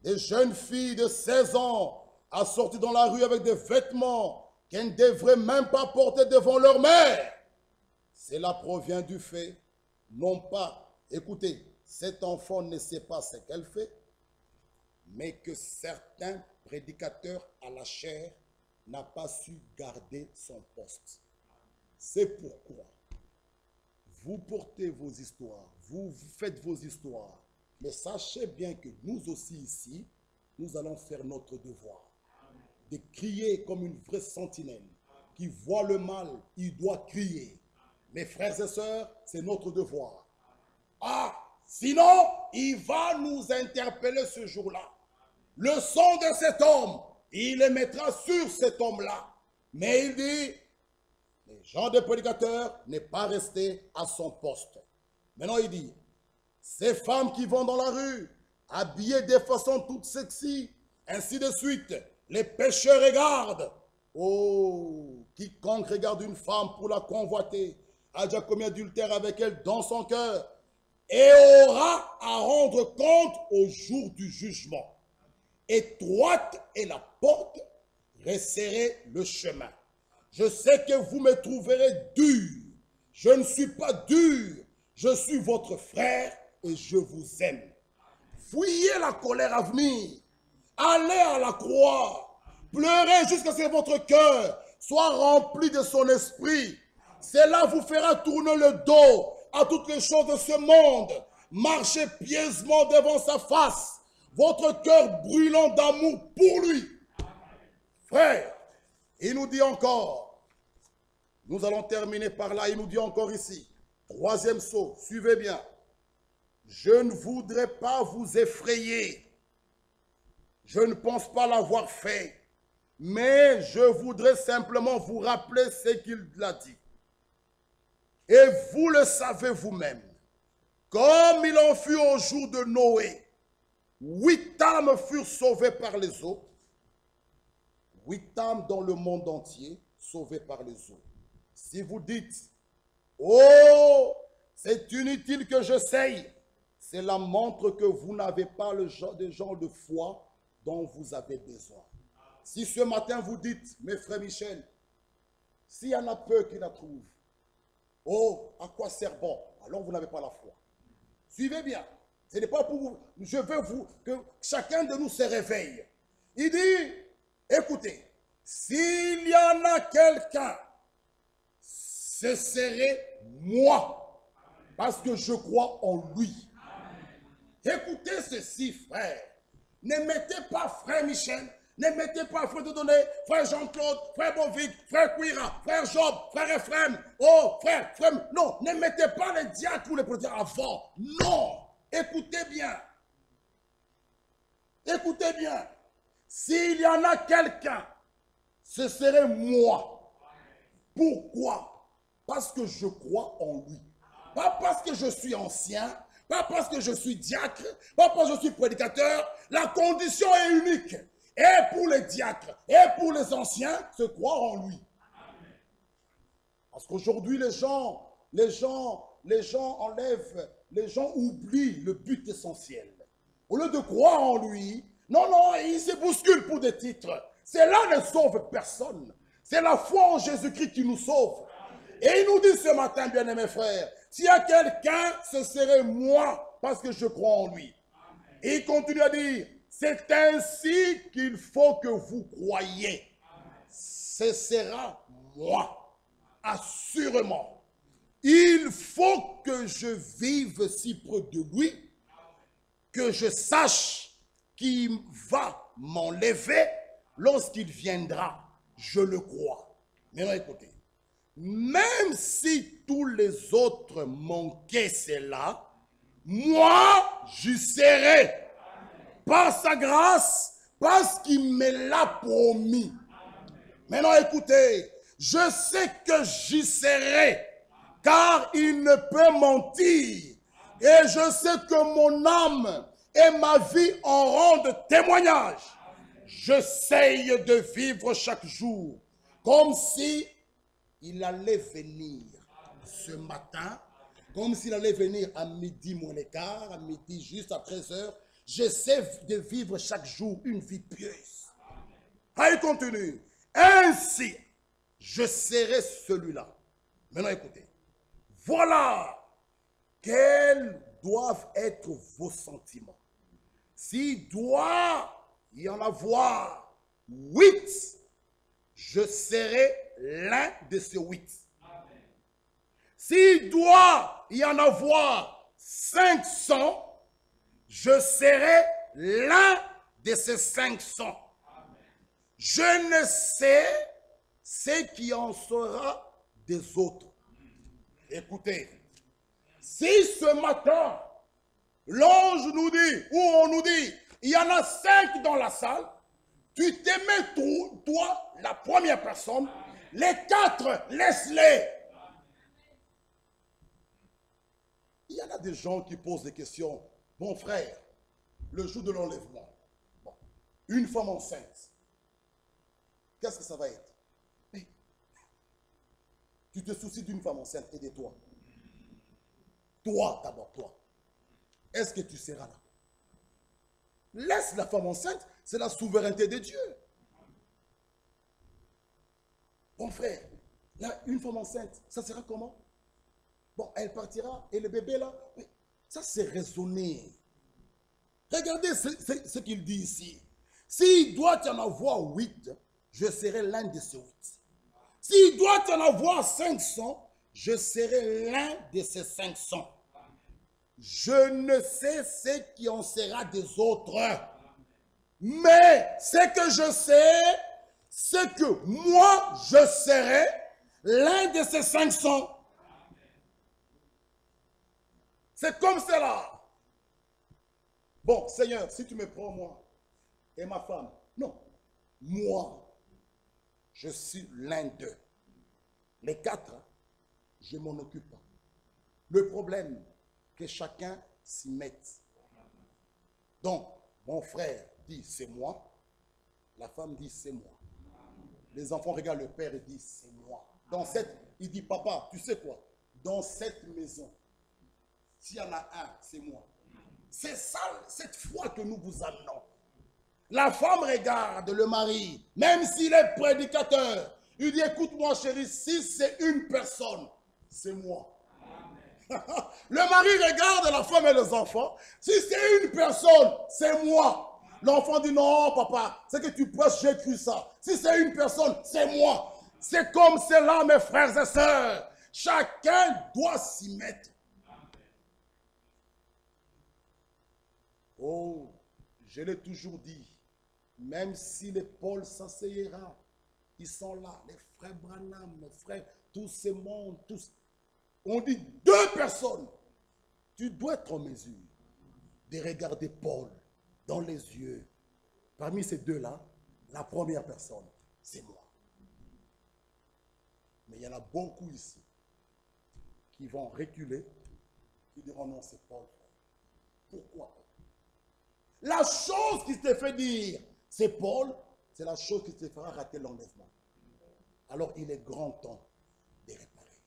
des jeunes filles de 16 ans à sortir dans la rue avec des vêtements qu'elles ne devraient même pas porter devant leur mère? Cela provient du fait, non pas, écoutez, cet enfant ne sait pas ce qu'elle fait, mais que certains prédicateurs à la chair n'ont pas su garder son poste. C'est pourquoi vous portez vos histoires, vous faites vos histoires, mais sachez bien que nous aussi ici, nous allons faire notre devoir de crier comme une vraie sentinelle. Qui voit le mal, il doit crier. Mes frères et sœurs, c'est notre devoir. Ah, sinon, il va nous interpeller ce jour-là. Le sang de cet homme, il le mettra sur cet homme-là. Mais il dit, les gens des prédicateurs n'est pas resté à son poste. Maintenant, il dit, ces femmes qui vont dans la rue, habillées de façon toute sexy, ainsi de suite, les pécheurs regardent. Oh, quiconque regarde une femme pour la convoiter, a déjà commis adultère avec elle dans son cœur, et aura à rendre compte au jour du jugement. Étroite est la porte, resserrez le chemin. Je sais que vous me trouverez dur. Je ne suis pas dur. Je suis votre frère et je vous aime. Fuyez la colère à venir. Allez à la croix. Pleurez jusqu'à ce que votre cœur soit rempli de son esprit. Cela vous fera tourner le dos à toutes les choses de ce monde. Marchez pieusement devant sa face. Votre cœur brûlant d'amour pour lui. Frère, il nous dit encore, nous allons terminer par là, il nous dit encore ici, 3e saut, suivez bien. Je ne voudrais pas vous effrayer. Je ne pense pas l'avoir fait. Mais je voudrais simplement vous rappeler ce qu'il a dit. Et vous le savez vous-même. Comme il en fut au jour de Noé, 8 âmes furent sauvées par les eaux. 8 âmes dans le monde entier sauvées par les eaux. Si vous dites, oh, c'est inutile que j'essaye, cela montre que vous n'avez pas le genre de foi dont vous avez besoin. Si ce matin vous dites, mes frères Michel, s'il y en a peu qui la trouvent, oh, à quoi sert bon? Alors vous n'avez pas la foi. Suivez bien. Ce n'est pas pour vous. Je veux que chacun de nous se réveille. Il dit, écoutez, s'il y en a quelqu'un, ce serait moi. Parce que je crois en lui. Écoutez ceci, frère. Ne mettez pas frère Michel, ne mettez pas frère Dieudonné, frère Jean-Claude, frère Bovic, frère Quira, frère Job, frère Ephraim, oh frère, non, ne mettez pas les diacres ou les prêtres avant. Non, écoutez bien. Écoutez bien. S'il y en a quelqu'un, ce serait moi. Pourquoi? Parce que je crois en lui. Pas parce que je suis ancien, pas parce que je suis diacre, pas parce que je suis prédicateur. La condition est unique. Et pour les diacres, et pour les anciens, se croire en lui. Parce qu'aujourd'hui, les gens enlèvent, les gens oublient le but essentiel. Au lieu de croire en lui, non, ils se bousculent pour des titres. Cela ne sauve personne. C'est la foi en Jésus-Christ qui nous sauve. Et il nous dit ce matin, bien-aimés frères, s'il y a quelqu'un, ce serait moi, parce que je crois en lui. Et il continue à dire, c'est ainsi qu'il faut que vous croyiez. Ce sera moi, assurément. Il faut que je vive si près de lui, que je sache qu'il va m'enlever lorsqu'il viendra. Je le crois. Maintenant, écoutez. Même si tous les autres manquaient cela, moi, j'y serai. Par sa grâce, parce qu'il me l'a promis. Maintenant, écoutez, je sais que j'y serai, car il ne peut mentir. Et je sais que mon âme et ma vie en rendent témoignage. J'essaye de vivre chaque jour comme si il allait venir ce matin, comme s'il allait venir à midi moins le quart, à midi juste à 13h. J'essaie de vivre chaque jour une vie pieuse. Il continue. Ainsi, je serai celui-là. Maintenant, écoutez. Voilà quels doivent être vos sentiments. S'il doit y en avoir 8, je serai l'un de ces 8. S'il doit y en avoir 500, je serai l'un de ces 500. Je ne sais ce qui en sera des autres. Écoutez, si ce matin, l'ange nous dit, ou on nous dit, il y en a 5 dans la salle, tu t'aimais toi, la première personne, les 4, laisse-les. Il y en a des gens qui posent des questions. Mon frère, le jour de l'enlèvement, bon, une femme enceinte, qu'est-ce que ça va être? Mais, tu te soucies d'une femme enceinte et de toi. Toi, d'abord, toi. Est-ce que tu seras là? Laisse la femme enceinte, c'est la souveraineté de Dieu. Mon frère, là, une femme enceinte, ça sera comment? Bon, elle partira et le bébé là, mais ça c'est raisonné. Regardez ce qu'il dit ici. S'il doit y en avoir 8, je serai l'un de ces 8. S'il doit y en avoir 500, je serai l'un de ces 500. Je ne sais ce qui en sera des autres. Mais ce que je sais, c'est que moi, je serai l'un de ces 500. C'est comme cela. Bon, Seigneur, si tu me prends moi et ma femme, non. Moi, je suis l'un d'eux. Les 4, je ne m'en occupe pas. Le problème, que chacun s'y mette. Donc, mon frère dit c'est moi, la femme dit c'est moi. Les enfants regardent le père et disent c'est moi. Il dit papa, tu sais quoi? Dans cette maison, s'il y en a un, c'est moi. C'est ça, cette foi que nous vous amenons. La femme regarde le mari, même s'il est prédicateur. Il dit, écoute-moi chérie, si c'est une personne, c'est moi. Le mari regarde la femme et les enfants. Si c'est une personne, c'est moi. L'enfant dit, non papa, c'est que tu prêches, j'ai cru ça. Si c'est une personne, c'est moi. C'est comme cela, mes frères et sœurs. Chacun doit s'y mettre. Oh, je l'ai toujours dit, même si les Paul s'asseyera, ils sont là, les frères Branham, les frères, tous ces mondes, tous. On dit 2 personnes. Tu dois être en mesure de regarder Paul dans les yeux. Parmi ces 2-là, la première personne, c'est moi. Mais il y en a beaucoup ici qui vont reculer, qui diront non, c'est Paul. Pourquoi? La chose qui te fait dire, c'est Paul, c'est la chose qui te fera rater l'enlèvement. Alors il est grand temps de réparer.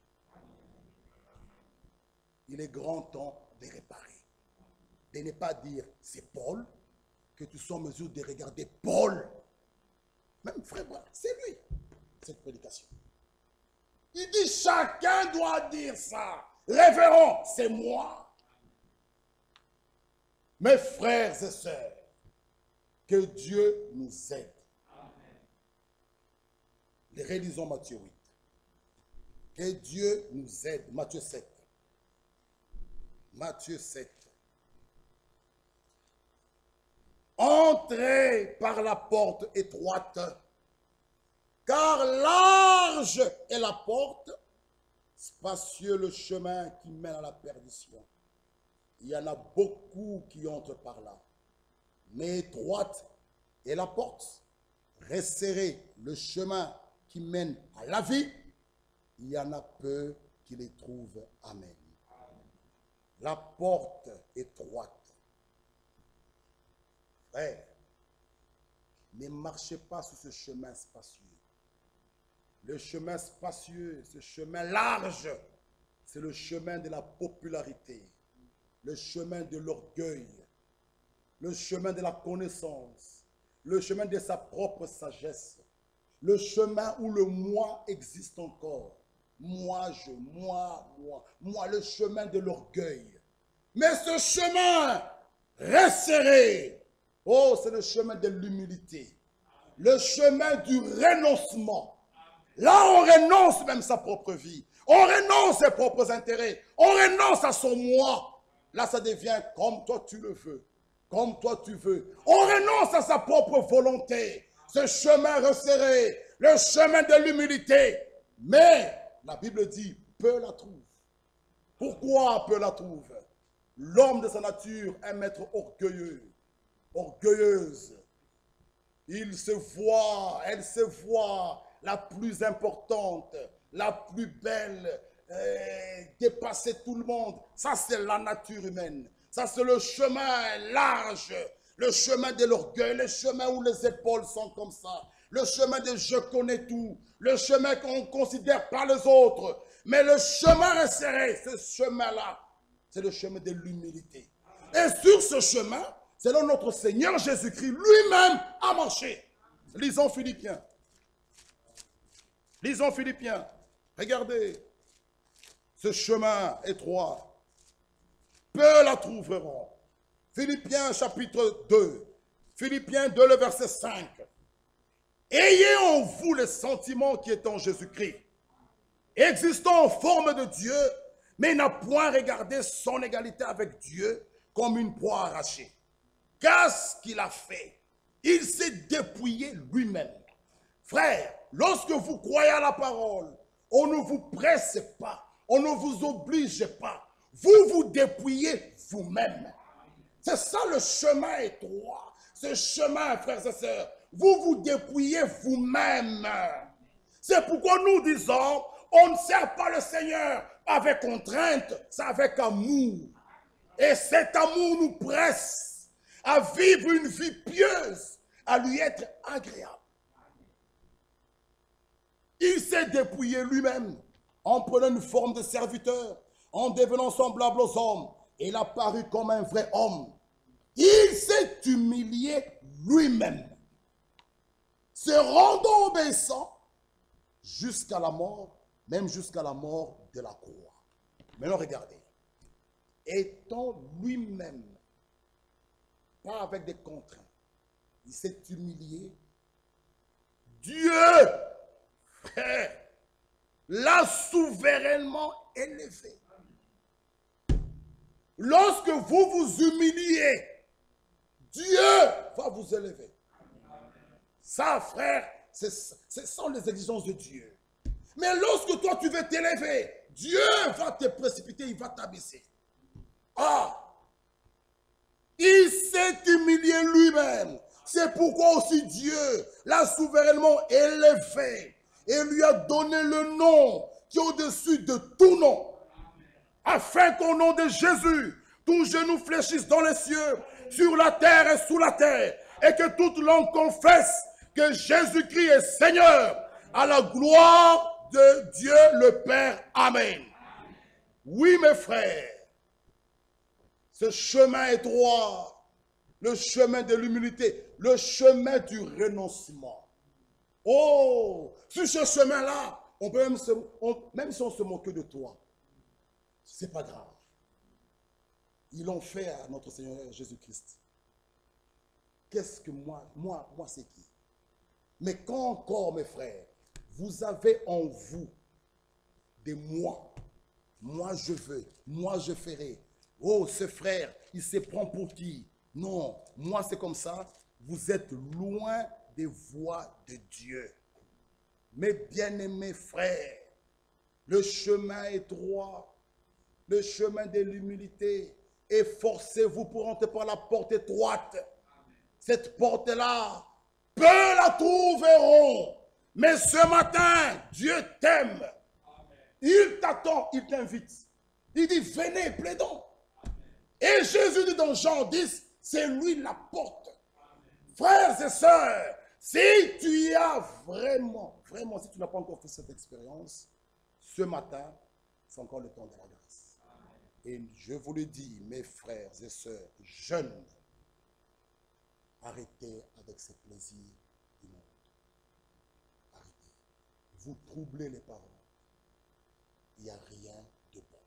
Il est grand temps de réparer. De ne pas dire, c'est Paul, que tu sois en mesure de regarder Paul. Même frère, c'est lui, cette prédication. Il dit, chacun doit dire ça. Révérend, c'est moi. Mes frères et sœurs, que Dieu nous aide. Amen. Rélisons Matthieu 8. Que Dieu nous aide. Matthieu 7. Matthieu 7. Entrez par la porte étroite, car large est la porte, spacieux le chemin qui mène à la perdition. Il y en a beaucoup qui entrent par là. Mais étroite est la porte, resserré le chemin qui mène à la vie. Il y en a peu qui les trouvent. Amen. La porte étroite. Frère, ne marchez pas sur ce chemin spacieux. Le chemin spacieux, ce chemin large, c'est le chemin de la popularité. Le chemin de l'orgueil, le chemin de la connaissance, le chemin de sa propre sagesse, le chemin où le moi existe encore. Moi, le chemin de l'orgueil. Mais ce chemin resserré, oh, c'est le chemin de l'humilité, le chemin du renoncement. Là, on renonce même sa propre vie, on renonce ses propres intérêts, on renonce à son moi. Là, ça devient comme toi tu le veux, comme toi tu veux. On renonce à sa propre volonté. Ce chemin resserré, le chemin de l'humilité. Mais la Bible dit, peu la trouve. Pourquoi peu la trouve? L'homme de sa nature aime être orgueilleux, orgueilleuse. Il se voit, elle se voit la plus importante, la plus belle, dépasser tout le monde. Ça, c'est la nature humaine. Ça, c'est le chemin large, le chemin de l'orgueil, le chemin où les épaules sont comme ça, le chemin de je connais tout, le chemin qu'on ne considère pas les autres. Mais le chemin resserré, ce chemin-là, c'est le chemin de l'humilité. Et sur ce chemin, c'est là notre Seigneur Jésus-Christ lui-même a marché. Lisons Philippiens. Lisons Philippiens. Regardez. Ce chemin étroit, peu la trouveront. Philippiens chapitre 2. Philippiens 2, le verset 5. Ayez en vous les sentiments qui est en Jésus-Christ, existant en forme de Dieu, mais n'a point regardé son égalité avec Dieu comme une proie arrachée. Qu'est-ce qu'il a fait? Il s'est dépouillé lui-même. Frère, lorsque vous croyez à la parole, on ne vous presse pas. On ne vous oblige pas. Vous vous dépouillez vous-même. C'est ça le chemin étroit. Ce chemin, frères et sœurs, vous vous dépouillez vous-même. C'est pourquoi nous disons, on ne sert pas le Seigneur avec contrainte, c'est avec amour. Et cet amour nous presse à vivre une vie pieuse, à lui être agréable. Il s'est dépouillé lui-même en prenant une forme de serviteur, en devenant semblable aux hommes. Il a paru comme un vrai homme. Il s'est humilié lui-même, se rendant obéissant jusqu'à la mort, même jusqu'à la mort de la croix. Maintenant, regardez. Étant lui-même, pas avec des contraintes, il s'est humilié. Dieu, frère, l'a souverainement élevé. Lorsque vous vous humiliez, Dieu va vous élever. Ça, frère, ce sont les exigences de Dieu. Mais lorsque toi, tu veux t'élever, Dieu va te précipiter, il va t'abaisser. Ah! Il s'est humilié lui-même. C'est pourquoi aussi Dieu l'a souverainement élevé et lui a donné le nom qui est au-dessus de tout nom. Afin qu'au nom de Jésus, tout genou fléchisse dans les cieux, sur la terre et sous la terre, et que toute langue confesse que Jésus-Christ est Seigneur, à la gloire de Dieu le Père. Amen. Oui, mes frères, ce chemin étroit, le chemin de l'humilité, le chemin du renoncement. Oh, sur ce chemin-là, on peut même si on se moque de toi, c'est pas grave. Ils l'ont fait à notre Seigneur Jésus-Christ. Qu'est-ce que moi c'est qui? Mais quand encore, mes frères, vous avez en vous des moi je veux, moi je ferai. Oh, ce frère, il se prend pour qui? Non, moi c'est comme ça. Vous êtes loin des voies de Dieu. Mes bien-aimés frères, le chemin étroit, le chemin de l'humilité, efforcez-vous pour entrer par la porte étroite. Cette porte-là, peu la trouveront. Mais ce matin, Dieu t'aime. Il t'attend, il t'invite. Il dit, venez, plaidons. Et Jésus dit dans Jean 10, c'est lui la porte. Frères et sœurs, si tu y as vraiment, si tu n'as pas encore fait cette expérience, ce matin, c'est encore le temps de la grâce. Et je vous le dis, mes frères et sœurs, jeunes, arrêtez avec ces plaisirs du monde. Arrêtez. Vous troublez les parents. Il n'y a rien de bon.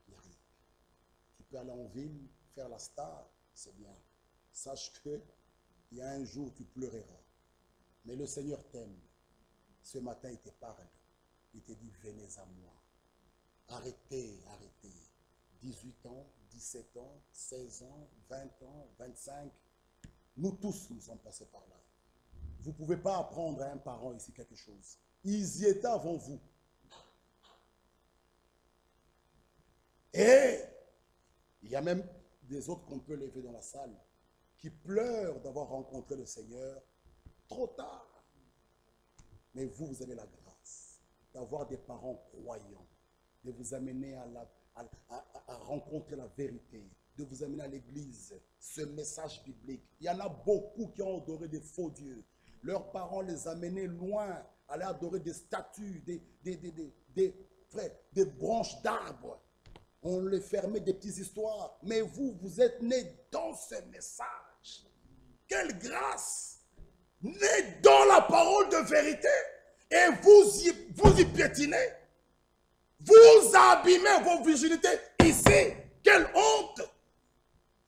Il n'y a rien. Tu peux aller en ville, faire la star, c'est bien. Sache que il y a un jour tu pleureras. Mais le Seigneur t'aime. Ce matin, il te parle. Il te dit, venez à moi. Arrêtez, arrêtez. 18 ans, 17 ans, 16 ans, 20 ans, 25. Nous tous, nous sommes passés par là. Vous ne pouvez pas apprendre à un parent ici quelque chose. Ils y étaient avant vous. Et il y a même des autres qu'on peut lever dans la salle qui pleurent d'avoir rencontré le Seigneur trop tard. Mais vous, vous avez la grâce d'avoir des parents croyants, de vous amener à rencontrer la vérité, de vous amener à l'église, ce message biblique. Il y en a beaucoup qui ont adoré des faux dieux. Leurs parents les amenaient loin, allaient adorer des statues, des branches d'arbres. On les fermait des petites histoires. Mais vous, vous êtes nés dans ce message. Quelle grâce! Nés dans la parole de vérité. Et vous y piétinez. Vous abîmez vos virginités ici. Quelle honte!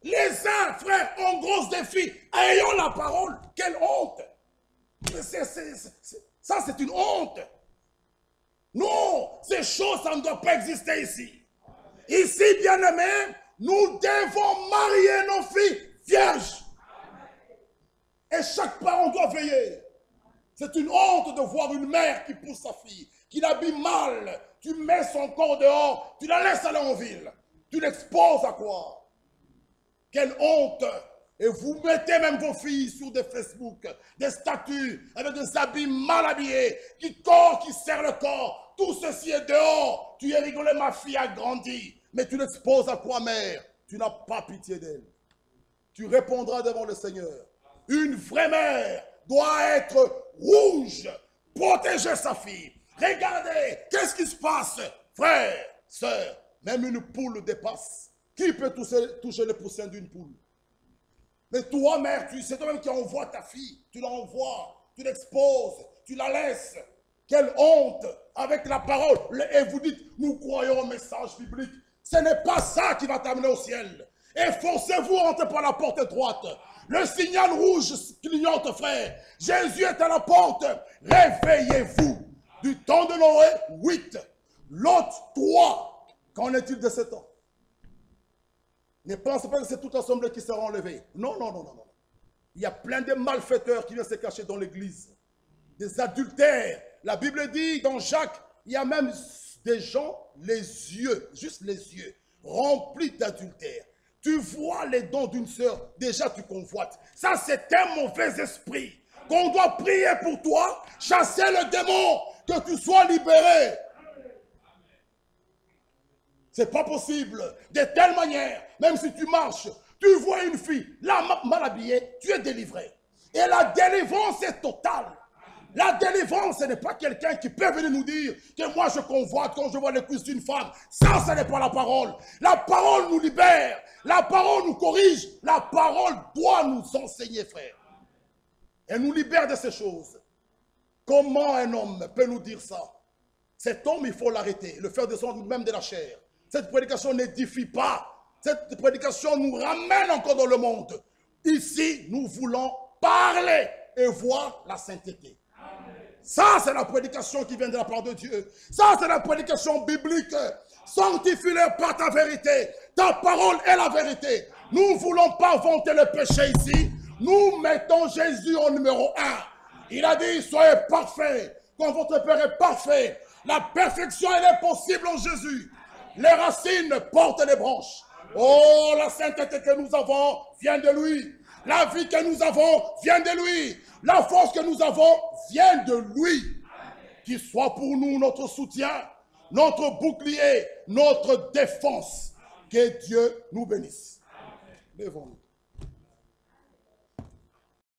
Les uns, frères, ont gros défi. Ayons la parole. Quelle honte! Ça, c'est une honte. Non, ces choses, ça ne doit pas exister ici. Ici, bien-aimés, nous devons marier nos filles vierges. Et chaque parent doit veiller. C'est une honte de voir une mère qui pousse sa fille, qui l'habille mal. Tu mets son corps dehors, tu la laisses aller en ville. Tu l'exposes à quoi? Quelle honte! Et vous mettez même vos filles sur des Facebook, des statuts, avec des habits mal habillés, qui serrent le corps. Tout ceci est dehors. Tu es rigolé, ma fille a grandi. mais tu l'exposes à quoi, mère? Tu n'as pas pitié d'elle. Tu répondras devant le Seigneur. Une vraie mère doit être rouge, protéger sa fille. Regardez, qu'est-ce qui se passe? Frère, sœur, même une poule dépasse. Qui peut toucher le poussin d'une poule? Mais toi, mère, c'est toi-même qui envoies ta fille. Tu l'envoies, tu l'exposes, tu la laisses. Quelle honte avec la parole. Et vous dites, nous croyons au message biblique. Ce n'est pas ça qui va t'amener au ciel. Efforcez-vous, entrez par la porte droite. Le signal rouge clignote, frère. Jésus est à la porte. Réveillez-vous. Du temps de Noé, 8. Lot, 3. Qu'en est-il de ce temps? Ne pensez pas que c'est toute l'assemblée qui sera enlevée. Non, non, non, non, non. Il y a plein de malfaiteurs qui viennent se cacher dans l'église. Des adultères. La Bible dit dans Jacques, il y a même des gens, les yeux, juste les yeux, remplis d'adultère. Tu vois les dons d'une sœur, déjà tu convoites. Ça, c'est un mauvais esprit. Qu'on doit prier pour toi, chasser le démon, que tu sois libéré. C'est pas possible. De telle manière, même si tu marches, tu vois une fille, là, mal habillée, tu es délivré. Et la délivrance est totale. La délivrance, ce n'est pas quelqu'un qui peut venir nous dire que moi je convoite quand je vois les cuisses d'une femme. Ça, ce n'est pas la parole. La parole nous libère. La parole nous corrige. La parole doit nous enseigner, frère. Elle nous libère de ces choses. Comment un homme peut nous dire ça? Cet homme, il faut l'arrêter, le faire descendre même de la chair. Cette prédication n'édifie pas. Cette prédication nous ramène encore dans le monde. Ici, nous voulons parler et voir la sainteté. Ça, c'est la prédication qui vient de la part de Dieu. Ça, c'est la prédication biblique. Sanctifie-les par ta vérité. Ta parole est la vérité. Nous ne voulons pas vanter le péché ici. Nous mettons Jésus au numéro 1. Il a dit, soyez parfaits, comme votre Père est parfait. La perfection, elle est possible en Jésus. Les racines portent les branches. Oh, la sainteté que nous avons vient de lui. La vie que nous avons vient de lui. La force que nous avons vient de lui. Qu'il soit pour nous notre soutien, notre bouclier, notre défense. Que Dieu nous bénisse. Levons-nous.